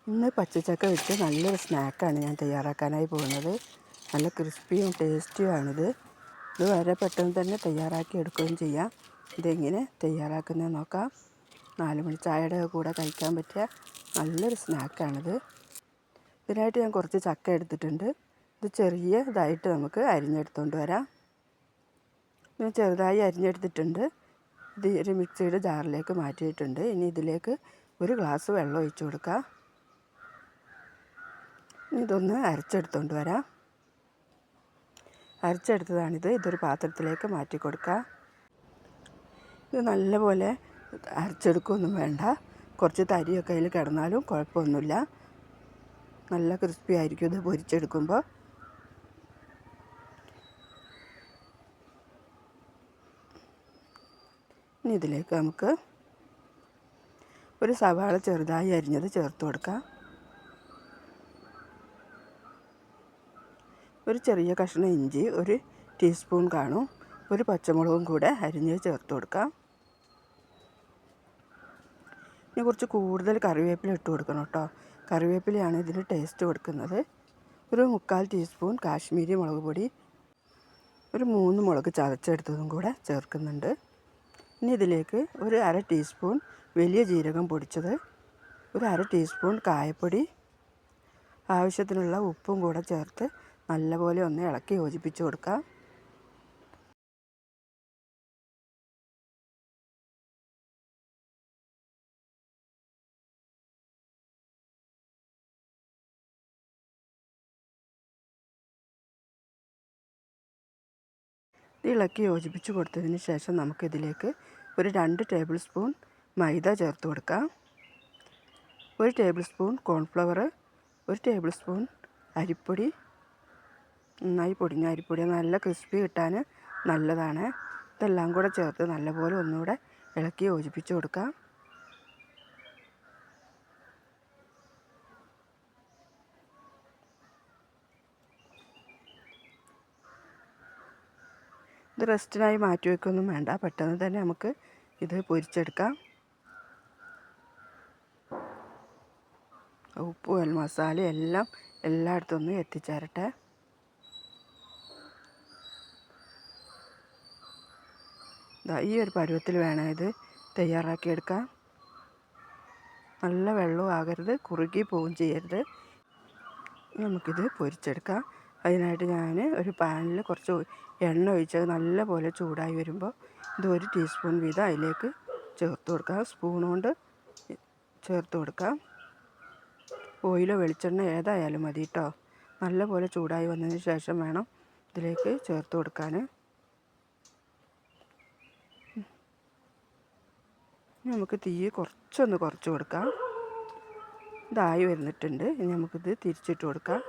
ഇന്ന് പച്ചച്ചക്ക വെച്ച് നല്ലൊരു സ്നാക്കാണ് ഞാൻ തയ്യാറാക്കാനായി പോകുന്നത്. നല്ല ക്രിസ്പിയും ടേസ്റ്റിയുമാണിത്. ഇത് വളരെ പെട്ടെന്ന് തന്നെ തയ്യാറാക്കി എടുക്കുകയും ചെയ്യാം. ഇതെങ്ങനെ തയ്യാറാക്കുന്നത് നോക്കാം. 4 മണി ചായയുടെ കൂടെ കഴിക്കാൻ പറ്റിയ നല്ലൊരു സ്നാക്കാണിത്. ഇതിനായിട്ട് ഞാൻ കുറച്ച് ചക്ക എടുത്തിട്ടുണ്ട്. ഇത് ചെറിയതായിട്ട് നമുക്ക് അരിഞ്ഞെടുത്തുകൊണ്ട് വരാം. ഞാൻ ചെറുതായി അരിഞ്ഞെടുത്തിട്ടുണ്ട്. ഇത് ഒരു മിക്സിയുടെ ജാറിലേക്ക് മാറ്റിയിട്ടുണ്ട്. ഇനി ഇതിലേക്ക് 1 ഗ്ലാസ് വെള്ളം ഒഴിച്ചു കൊടുക്കാം. ഇതൊന്ന് അരച്ചെടുത്തുകൊണ്ട് വരാം. അരച്ചെടുത്തതാണിത്. ഇതൊരു പാത്രത്തിലേക്ക് മാറ്റി കൊടുക്കാം. ഇത് നല്ലപോലെ അരച്ചെടുക്കുകയൊന്നും വേണ്ട. കുറച്ച് തരിയൊക്കെ അതിൽ കിടന്നാലും കുഴപ്പമൊന്നുമില്ല. നല്ല ക്രിസ്പി ആയിരിക്കും ഇത് പൊരിച്ചെടുക്കുമ്പോൾ. ഇനി ഇതിലേക്ക് നമുക്ക് ഒരു സവാള ചെറുതായി അരിഞ്ഞത് ചേർത്ത് കൊടുക്കാം. ഒരു ചെറിയ കഷ്ണം ഇഞ്ചി 1 ടീസ്പൂൺ കാണും. 1 പച്ചമുളകും കൂടെ അരിഞ്ഞ് ചേർത്ത് കൊടുക്കാം. ഇനി കുറച്ച് കൂടുതൽ കറിവേപ്പില ഇട്ട് കൊടുക്കണം കേട്ടോ. കറിവേപ്പിലയാണ് ഇതിന് ടേസ്റ്റ് കൊടുക്കുന്നത്. ഒരു 3/4 ടീസ്പൂൺ കാശ്മീരി മുളക് പൊടി, ഒരു 3 മുളക് ചതച്ചെടുത്തതും കൂടെ ചേർക്കുന്നുണ്ട്. ഇനി ഇതിലേക്ക് ഒരു 1/2 ടീസ്പൂൺ വലിയ ജീരകം പൊടിച്ചത്, ഒരു 1/2 ടീസ്പൂൺ കായപ്പൊടി, ആവശ്യത്തിനുള്ള ഉപ്പും കൂടെ ചേർത്ത് നല്ലപോലെ ഒന്ന് ഇളക്കി യോജിപ്പിച്ച് കൊടുക്കാം. ഇളക്കി യോജിപ്പിച്ച് കൊടുത്തതിന് ശേഷം നമുക്കിതിലേക്ക് ഒരു 2 ടേബിൾ സ്പൂൺ മൈദ ചേർത്ത് കൊടുക്കാം. 1 table spoon cornflour, 1 table spoon അരിപ്പൊടി, നന്നായി പൊടിഞ്ഞ അരിപ്പൊടി, നല്ല ക്രിസ്പി കിട്ടാൻ നല്ലതാണ്. ഇതെല്ലാം കൂടെ ചേർത്ത് നല്ലപോലെ ഒന്നുകൂടെ ഇളക്കി യോജിപ്പിച്ച് കൊടുക്കാം. ഇത് റെസ്റ്റിനായി മാറ്റി വയ്ക്കൊന്നും വേണ്ട. പെട്ടെന്ന് തന്നെ നമുക്ക് ഇത് പൊരിച്ചെടുക്കാം. ഉപ്പും മസാലയും എല്ലാം എല്ലായിടത്തും ഒന്ന് എത്തിച്ചേരട്ടെ. ഈ ഒരു പരുവത്തിൽ വേണം ഇത് തയ്യാറാക്കിയെടുക്കാൻ. നല്ല വെള്ളവും ആകരുത്, കുറുകി പോവുകയും ചെയ്യരുത്. നമുക്കിത് പൊരിച്ചെടുക്കാം. അതിനായിട്ട് ഞാൻ ഒരു പാനിൽ കുറച്ച് എണ്ണ ഒഴിച്ചത് നല്ലപോലെ ചൂടായി വരുമ്പോൾ ഇത് 1 ടീസ്പൂൺ വീതം അതിലേക്ക് ചേർത്ത് കൊടുക്കാം. സ്പൂൺ കൊണ്ട് ചേർത്ത് കൊടുക്കാം. ഓയിലോ വെളിച്ചെണ്ണ ഏതായാലും മതി കേട്ടോ. നല്ലപോലെ ചൂടായി വന്നതിന് ശേഷം വേണം ഇതിലേക്ക് ചേർത്ത് കൊടുക്കാൻ. നമുക്ക് തീ കുറച്ചൊന്ന് കുറച്ച് കൊടുക്കാം. ഇതായി വരുന്നിട്ടുണ്ട്. ഇനി നമുക്കിത് തിരിച്ചിട്ട് കൊടുക്കാം.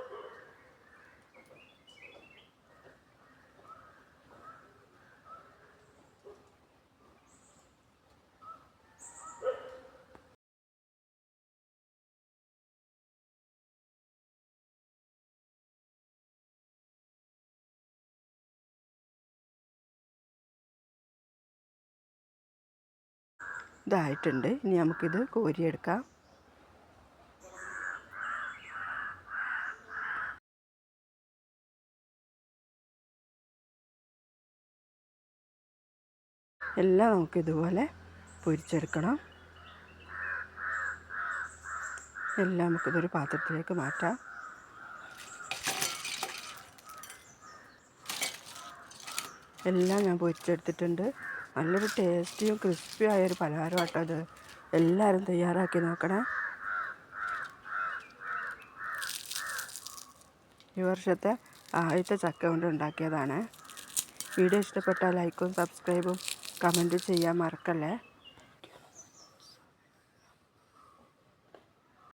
ഇതായിട്ടുണ്ട്. ഇനി നമുക്കിത് കോരിയെടുക്കാം. എല്ലാം നമുക്കിതുപോലെ പൊരിച്ചെടുക്കണം. എല്ലാം നമുക്കിതൊരു പാത്രത്തിലേക്ക് മാറ്റാം. എല്ലാം ഞാൻ പൊരിച്ചെടുത്തിട്ടുണ്ട്. നല്ലൊരു ടേസ്റ്റിയും ക്രിസ്പിയും ആയൊരു പലഹാരമാട്ടോ ഇത്. എല്ലാവരും തയ്യാറാക്കി നോക്കണേ. ഈ വർഷത്തെ ആദ്യത്തെ ചക്ക കൊണ്ട് ഉണ്ടാക്കിയതാണ്. വീഡിയോ ഇഷ്ടപ്പെട്ടാൽ ലൈക്കും സബ്സ്ക്രൈബും കമൻറ്റ് ചെയ്യാൻ മറക്കല്ലേ.